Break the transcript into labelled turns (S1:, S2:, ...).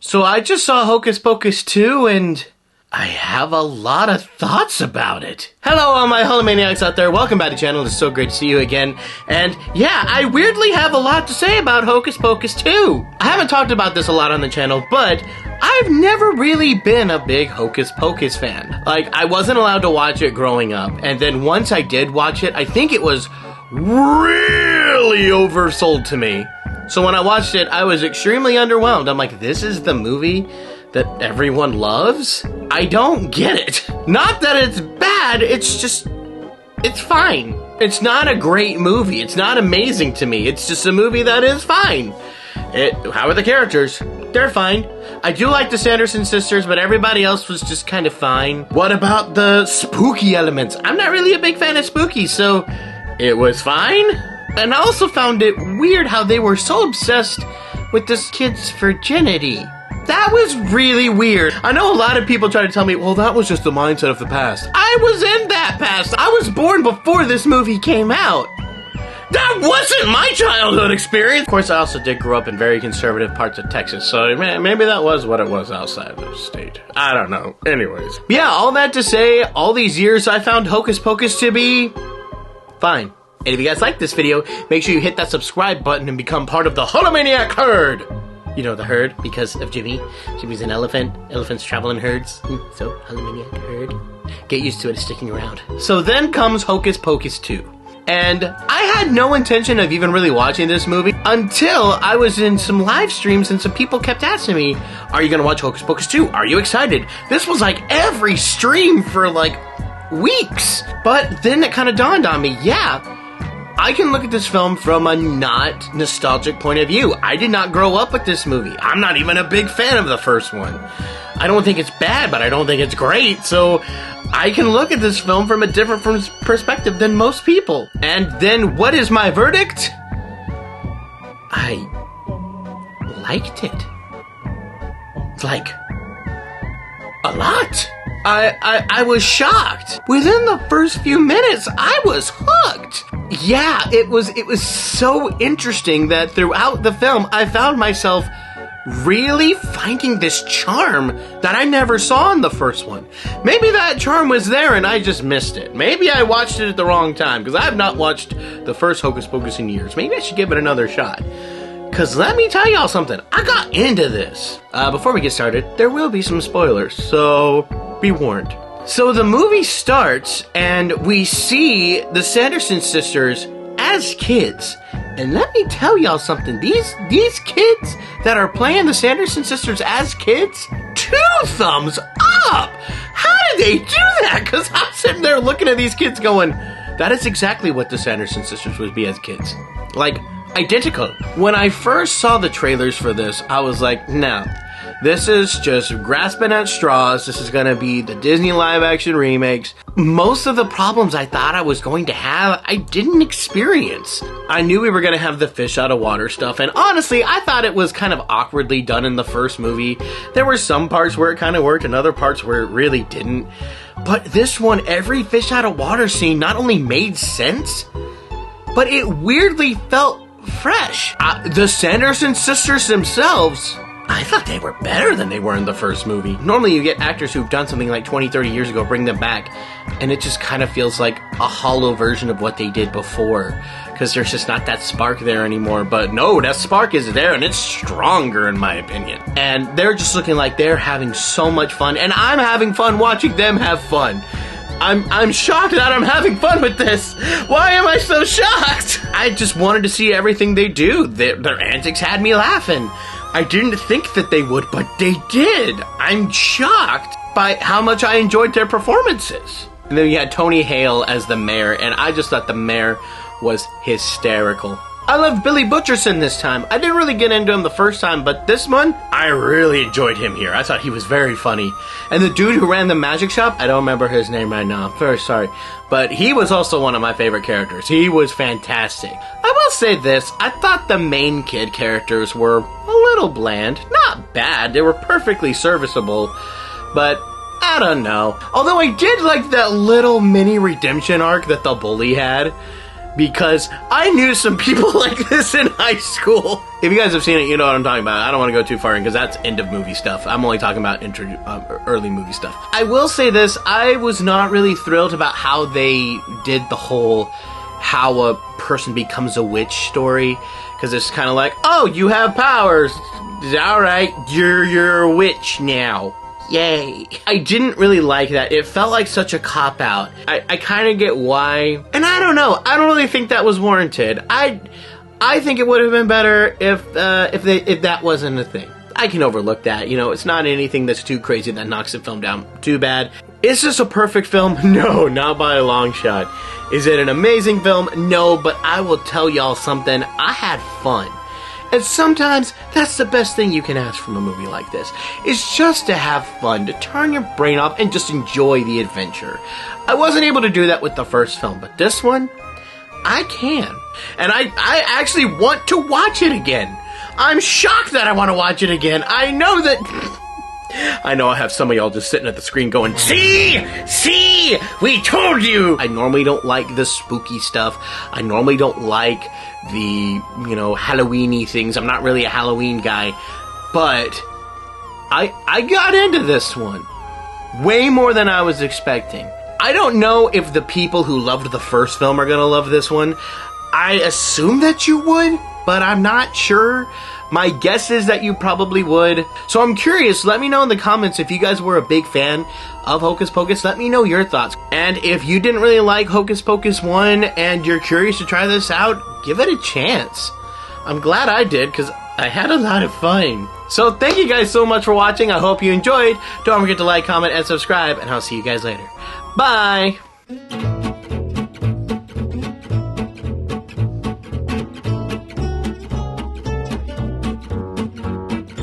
S1: So I just saw Hocus Pocus 2 and I have a lot of thoughts about it. Hello all my Holomaniacs out there, welcome back to the channel, it's so great to see you again. And yeah, I weirdly have a lot to say about Hocus Pocus 2. I haven't talked about this a lot on the channel, but I've never really been a big Hocus Pocus fan. Like, I wasn't allowed to watch it growing up, and then once I did watch it, I think it was really oversold to me. So when I watched it, I was extremely underwhelmed. I'm like, this is the movie that everyone loves? I don't get it. Not that it's bad, it's just, it's fine. It's not a great movie. It's not amazing to me. It's just a movie that is fine. How are the characters? They're fine. I do like the Sanderson sisters, but everybody else was just kind of fine. What about the spooky elements? I'm not really a big fan of spooky, so it was fine. And I also found it weird how they were so obsessed with this kid's virginity. That was really weird. I know a lot of people try to tell me, well, that was just the mindset of the past. I was in that past. I was born before this movie came out. That wasn't my childhood experience. Of course, I also did grow up in very conservative parts of Texas, so maybe that was what it was outside of the state. I don't know. Anyways. Yeah, all that to say, all these years I found Hocus Pocus to be fine. And if you guys like this video, make sure you hit that subscribe button and become part of the Holomaniac herd. You know the herd because of Jimmy. Jimmy's an elephant. Elephants travel in herds. So, Holomaniac herd. Get used to it, it's sticking around. So then comes Hocus Pocus 2. And I had no intention of even really watching this movie until I was in some live streams and some people kept asking me, are you gonna watch Hocus Pocus 2? Are you excited? This was like every stream for like weeks. But then it kind of dawned on me, yeah, I can look at this film from a not nostalgic point of view. I did not grow up with this movie. I'm not even a big fan of the first one. I don't think it's bad, but I don't think it's great, so I can look at this film from a different perspective than most people. And then what is my verdict? I liked it. Like, a lot. I was shocked. Within the first few minutes, I was hooked. Yeah, it was so interesting that throughout the film, I found myself really finding this charm that I never saw in the first one. Maybe that charm was there and I just missed it. Maybe I watched it at the wrong time, because I have not watched the first Hocus Pocus in years. Maybe I should give it another shot. Because let me tell y'all something, I got into this. Before we get started, there will be some spoilers, so be warned. So the movie starts and we see the Sanderson sisters as kids. And let me tell y'all something, these kids that are playing the Sanderson sisters as kids, 2 thumbs up! How did they do that? Because I'm sitting there looking at these kids going, that is exactly what the Sanderson sisters would be as kids. Like, identical. When I first saw the trailers for this, I was like, no. This is just grasping at straws. This is gonna be the Disney live-action remakes. Most of the problems I thought I was going to have, I didn't experience. I knew we were gonna have the fish out of water stuff, and honestly, I thought it was kind of awkwardly done in the first movie. There were some parts where it kind of worked and other parts where it really didn't. But this one, every fish out of water scene not only made sense, but it weirdly felt fresh. The Sanderson sisters themselves, I thought they were better than they were in the first movie. Normally you get actors who've done something like 20, 30 years ago, bring them back, and it just kind of feels like a hollow version of what they did before, because there's just not that spark there anymore. But no, that spark is there, and it's stronger in my opinion. And they're just looking like they're having so much fun, and I'm having fun watching them have fun. I'm shocked that I'm having fun with this. Why am I so shocked? I just wanted to see everything they do. Their antics had me laughing. I didn't think that they would, but they did. I'm shocked by how much I enjoyed their performances. And then you had Tony Hale as the mayor, and I just thought the mayor was hysterical. I loved Billy Butcherson this time. I didn't really get into him the first time, but this one, I really enjoyed him here. I thought he was very funny. And the dude who ran the magic shop, I don't remember his name right now. I'm very sorry. But he was also one of my favorite characters. He was fantastic. I will say this, I thought the main kid characters were a little bland. Not bad, they were perfectly serviceable, but I don't know. Although I did like that little mini redemption arc that the bully had, because I knew some people like this in high school. If you guys have seen it, you know what I'm talking about. I don't want to go too far in because that's end of movie stuff. I'm only talking about early movie stuff. I will say this, I was not really thrilled about how they did the whole how a person becomes a witch story. Because it's kind of like, oh, you have powers. Alright, you're a witch now. Yay. I didn't really like that. It felt like such a cop-out. I kind of get why. And I don't know. I don't really think that was warranted. I think it would have been better if that wasn't a thing. I can overlook that. You know, it's not anything that's too crazy that knocks the film down too bad. Is this a perfect film? No, not by a long shot. Is it an amazing film? No, but I will tell y'all something. I had fun. And sometimes that's the best thing you can ask from a movie like this. Is just to have fun, to turn your brain off and just enjoy the adventure. I wasn't able to do that with the first film, but this one, I can. And I actually want to watch it again. I'm shocked that I want to watch it again. I know I have some of y'all just sitting at the screen going, See, we told you! I normally don't like the spooky stuff. I normally don't like the, Halloween-y things. I'm not really a Halloween guy. But I got into this one. Way more than I was expecting. I don't know if the people who loved the first film are gonna love this one. I assume that you would, but I'm not sure. My guess is that you probably would. So I'm curious, let me know in the comments if you guys were a big fan of Hocus Pocus. Let me know your thoughts. And if you didn't really like Hocus Pocus 1 and you're curious to try this out, give it a chance. I'm glad I did, because I had a lot of fun. So thank you guys so much for watching. I hope you enjoyed. Don't forget to like, comment, and subscribe, and I'll see you guys later. Bye!